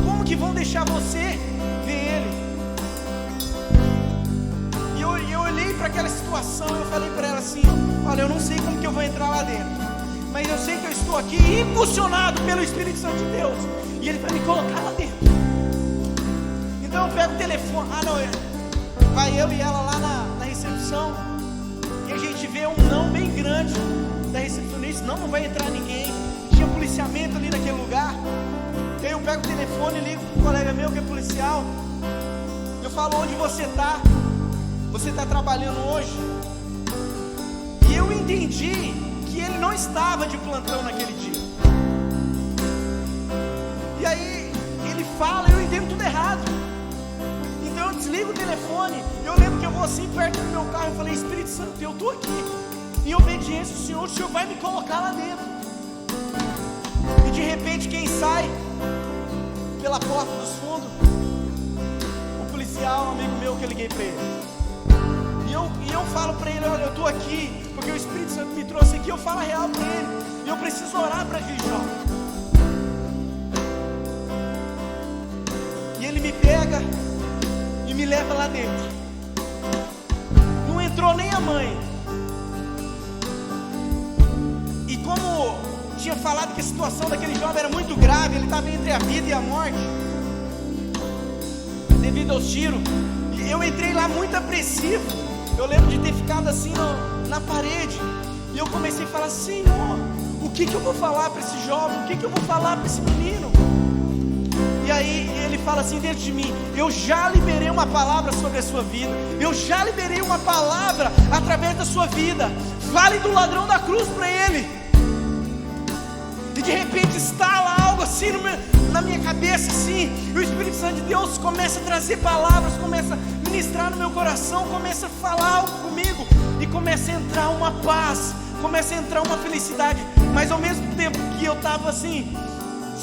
A: como que vão deixar você ver ele? E eu olhei para aquela situação e eu falei para ela assim: olha, eu não sei como que eu vou entrar lá dentro, mas eu sei que eu estou aqui impulsionado pelo Espírito Santo de Deus, e Ele vai me colocar lá dentro. Então eu pego o telefone, vai eu e ela lá na recepção, e a gente vê um não bem grande da recepcionista: não vai entrar ninguém. Tinha policiamento ali naquele lugar. E aí eu pego o telefone e ligo para um colega meu que é policial. Eu falo: onde você está? Você está trabalhando hoje? E eu entendi que ele não estava de plantão naquele dia. E aí ele fala, eu entendo tudo errado. Então eu desligo o telefone. Eu lembro que eu vou assim perto do meu carro. Eu falei: Espírito Santo, eu estou aqui em obediência ao Senhor. O Senhor vai me colocar lá dentro. E de repente quem sai pela porta dos fundos? O policial, um amigo meu que eu liguei para ele. E eu falo para ele: olha, eu estou aqui porque o Espírito Santo me trouxe aqui. Eu falo a real para ele. E eu preciso orar para aquele jovem. E ele me pega e me leva lá dentro. Não entrou nem a mãe. E como tinha falado que a situação daquele jovem era muito grave, ele estava entre a vida e a morte, devido aos tiros. E eu entrei lá muito apreensivo. Eu lembro de ter ficado assim na parede. E eu comecei a falar: Senhor, o que eu vou falar para esse jovem? O que eu vou falar para esse menino? E aí ele fala assim dentro de mim: eu já liberei uma palavra sobre a sua vida. Eu já liberei uma palavra através da sua vida. Fale do ladrão da cruz para ele. E de repente estala algo assim na minha cabeça assim. E o Espírito Santo de Deus começa a trazer palavras, começa a ministrar no meu coração, começa a falar algo comigo. E começa a entrar uma paz, começa a entrar uma felicidade. Mas ao mesmo tempo que eu estava assim,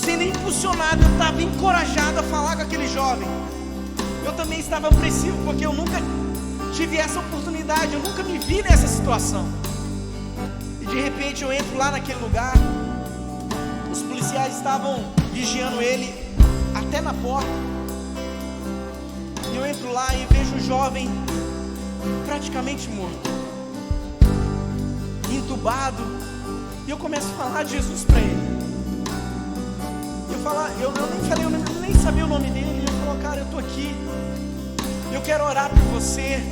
A: sendo impulsionado, eu estava encorajado a falar com aquele jovem, eu também estava apreensivo, porque eu nunca tive essa oportunidade. Eu nunca me vi nessa situação. E de repente eu entro lá naquele lugar. Os policiais estavam vigiando ele até na porta. E eu entro lá e vejo o jovem praticamente morto, entubado. E eu começo a falar de Jesus para ele. Eu nem falei, eu nem sabia o nome dele. E eu falo: cara, eu estou aqui, eu quero orar por você,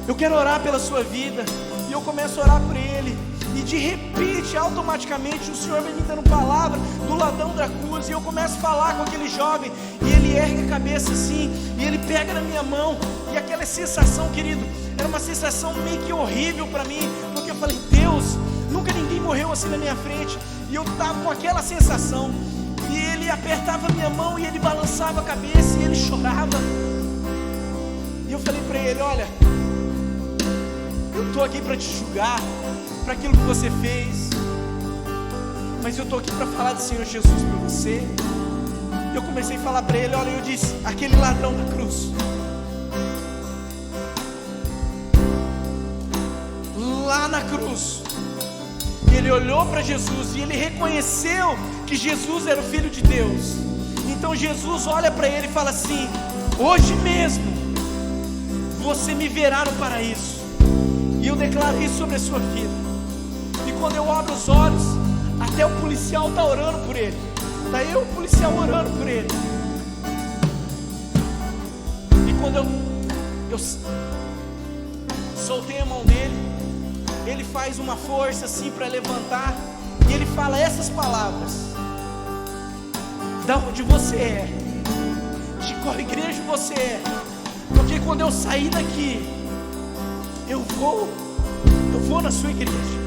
A: eu quero orar pela sua vida. E eu começo a orar por ele. E de repente, automaticamente, o Senhor vem me dando palavra do ladrão da cruz. E eu começo a falar com aquele jovem. E ele ergue a cabeça assim, e ele pega na minha mão. E aquela sensação, querido, era uma sensação meio que horrível para mim. Porque eu falei: Deus, nunca ninguém morreu assim na minha frente. E eu estava com aquela sensação. E ele apertava a minha mão, e ele balançava a cabeça, e ele chorava. E eu falei para ele: olha, eu estou aqui para te julgar para aquilo que você fez, mas eu estou aqui para falar do Senhor Jesus para você. E eu comecei a falar para ele: olha, eu disse, aquele ladrão da cruz, lá na cruz, ele olhou para Jesus e ele reconheceu que Jesus era o Filho de Deus. Então Jesus olha para ele e fala assim: hoje mesmo você me verá no paraíso. E eu declaro isso sobre a sua vida. E quando eu abro os olhos, até o policial está orando por ele. Está eu, o policial, orando por ele. E quando eu soltei a mão dele, ele faz uma força assim para levantar. E ele fala essas palavras: da onde você é, de qual igreja você é. Porque quando eu sair daqui, eu vou na sua igreja.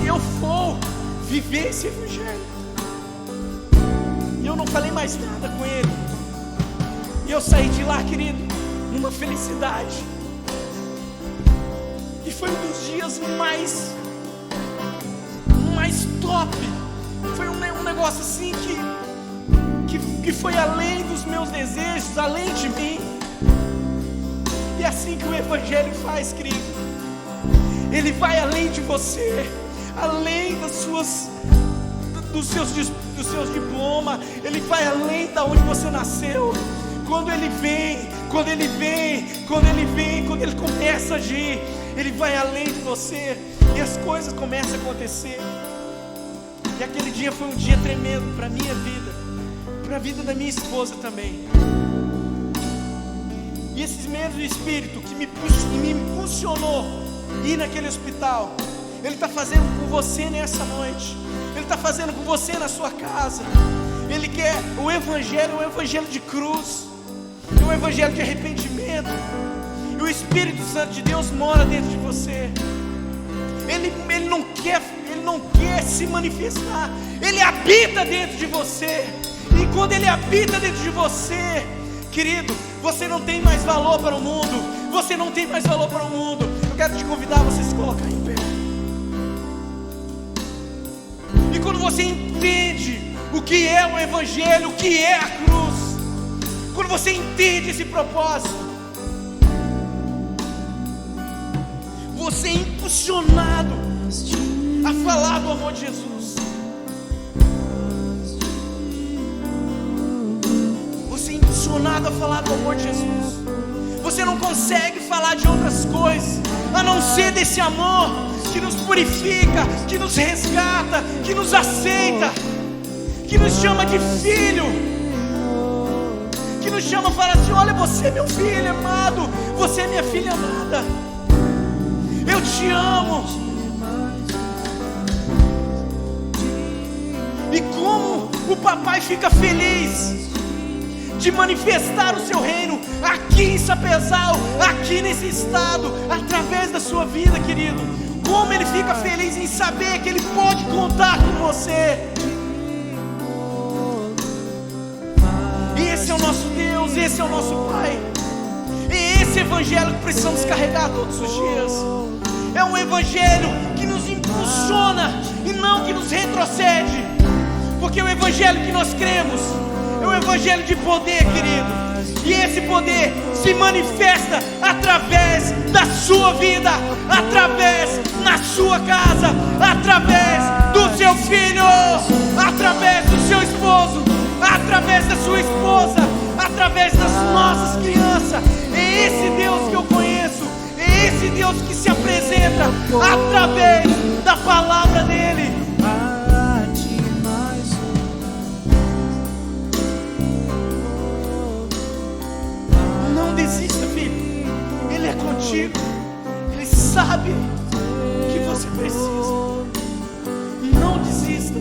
A: Eu vou viver esse evangelho. E eu não falei mais nada com ele. E eu saí de lá, querido, numa felicidade. E foi um dos dias mais top. Foi um negócio assim que foi além dos meus desejos, além de mim. E é assim que o evangelho faz, querido. Ele vai além de você, além dos seus diplomas. Ele vai além da onde você nasceu. Quando ele começa a agir, ele vai além de você. E as coisas começam a acontecer. E aquele dia foi um dia tremendo para a minha vida, para a vida da minha esposa também. E esses mesmos espíritos que me impulsionou ir naquele hospital, Ele está fazendo com você nessa noite. Ele está fazendo com você na sua casa. Ele quer o evangelho de cruz, um evangelho de arrependimento. E o Espírito Santo de Deus mora dentro de você. Ele não quer se manifestar. Ele habita dentro de você. E quando Ele habita dentro de você, querido, você não tem mais valor para o mundo. Você não tem mais valor para o mundo. Eu quero te convidar a você se colocar em pé. E quando você entende o que é o Evangelho, o que é a cruz, quando você entende esse propósito, você é impulsionado a falar do amor de Jesus. Você é impulsionado a falar do amor de Jesus. Você não consegue falar de outras coisas a não ser desse amor que nos purifica, que nos resgata, que nos aceita, que nos chama de filho, que nos chama para assim: olha, você é meu filho amado, você é minha filha amada, eu te amo. E como o papai fica feliz de manifestar o seu reino aqui em Sapezal, aqui nesse estado, através da sua vida, querido. Como ele fica feliz em saber que ele pode contar com você. Esse é o nosso Deus, esse é o nosso Pai. É esse evangelho que precisamos carregar todos os dias. É um evangelho que nos impulsiona e não que nos retrocede. Porque o evangelho que nós cremos é um evangelho de poder, querido. E esse poder se manifesta através da sua vida, através na sua casa, através do seu filho, através do seu esposo, através da sua esposa, através das nossas crianças. É esse Deus que eu conheço, é esse Deus que se apresenta através da palavra dele. Não desista, filho. Ele é contigo. Ele sabe que você precisa. Não desista.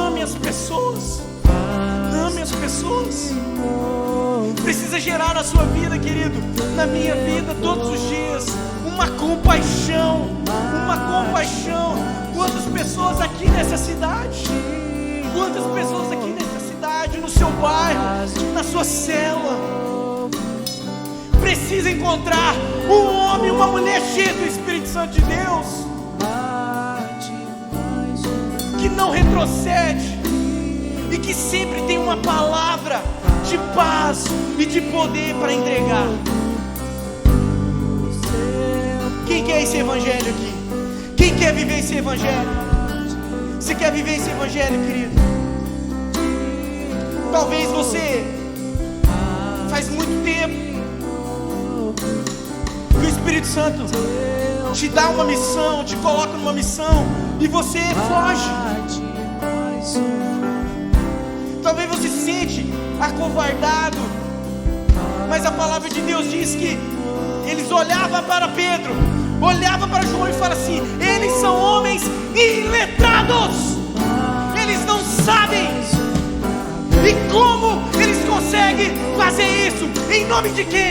A: Ame as pessoas. Ame as pessoas. Precisa gerar na sua vida, querido, na minha vida, todos os dias, uma compaixão. Uma compaixão. Quantas pessoas aqui nessa cidade? Quantas pessoas aqui nessa cidade, no seu bairro, na sua célula, precisa encontrar um homem, uma mulher cheia do Espírito Santo de Deus, que não retrocede e que sempre tem uma palavra de paz e de poder para entregar. Quem quer esse evangelho aqui? Quem quer viver esse evangelho? Você quer viver esse evangelho, querido? Talvez você faz muito tempo que o Espírito Santo te dá uma missão, te coloca numa missão e você foge. Talvez você se sente acovardado, mas a palavra de Deus diz que eles olhavam para Pedro, olhavam para João e falavam assim: eles são homens iletrados, eles não sabem. E como eles conseguem fazer isso? Em nome de quem?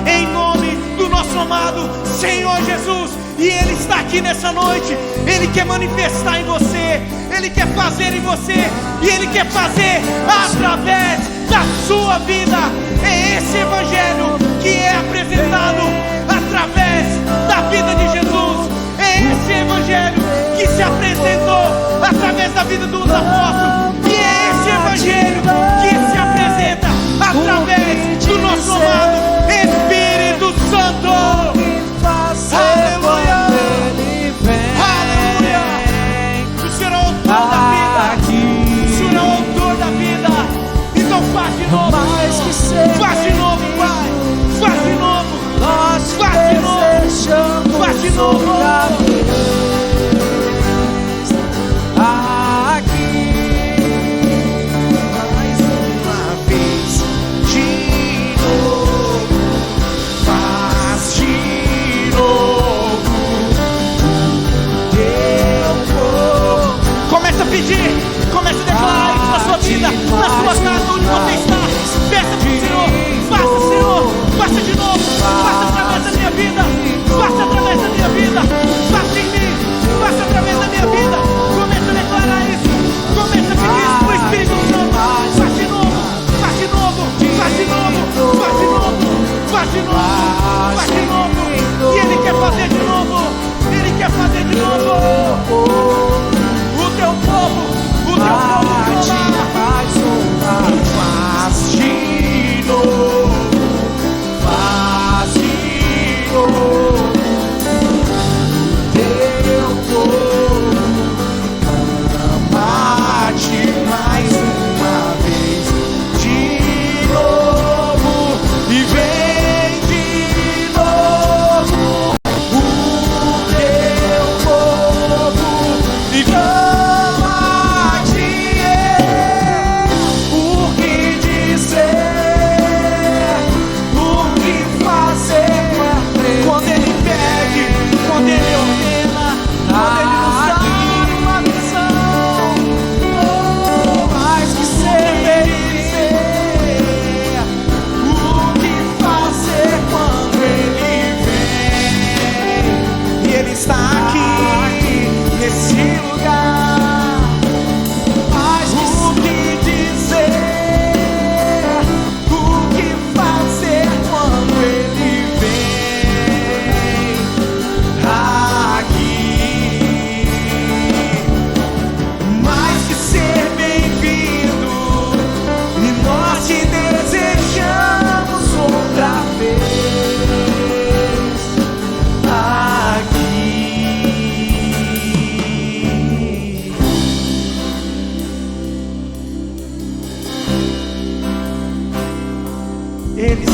A: Em nome do nosso amado Senhor Jesus. E Ele está aqui nessa noite. Ele quer manifestar em você, Ele quer fazer em você, e Ele quer fazer através da sua vida. É esse evangelho que é apresentado através da vida de Jesus. É esse evangelho que se apresentou através da vida dos apóstolos. E é esse evangelho que se apresenta através do nosso amado Espírito Santo. Aleluia! Aleluia! O Senhor é o autor da vida. O Senhor é o autor da vida. Então faz de novo. Faz de novo, Pai. Faz de novo. Faz de novo. Faz de novo.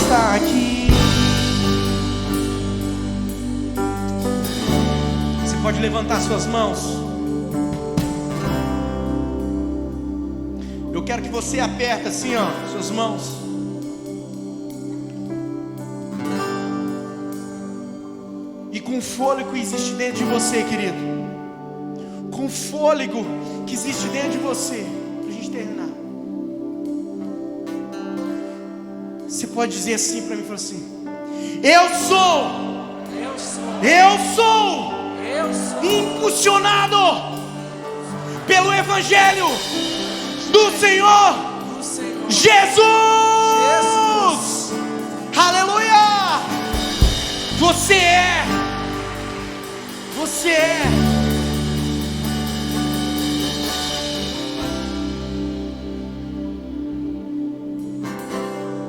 A: está aqui. Você pode levantar suas mãos. Eu quero que você aperte assim, ó, suas mãos. E com o fôlego que existe dentro de você, querido, com o fôlego que existe dentro de você, pra gente terminar, você pode dizer assim para mim, falar assim: eu sou impulsionado pelo Evangelho do Senhor Jesus. Aleluia! Você é.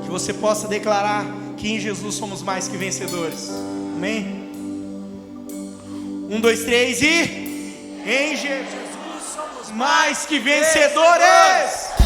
A: Que você possa declarar que em Jesus somos mais que vencedores. Amém? 1, 2, 3 e... Em Jesus somos mais que vencedores.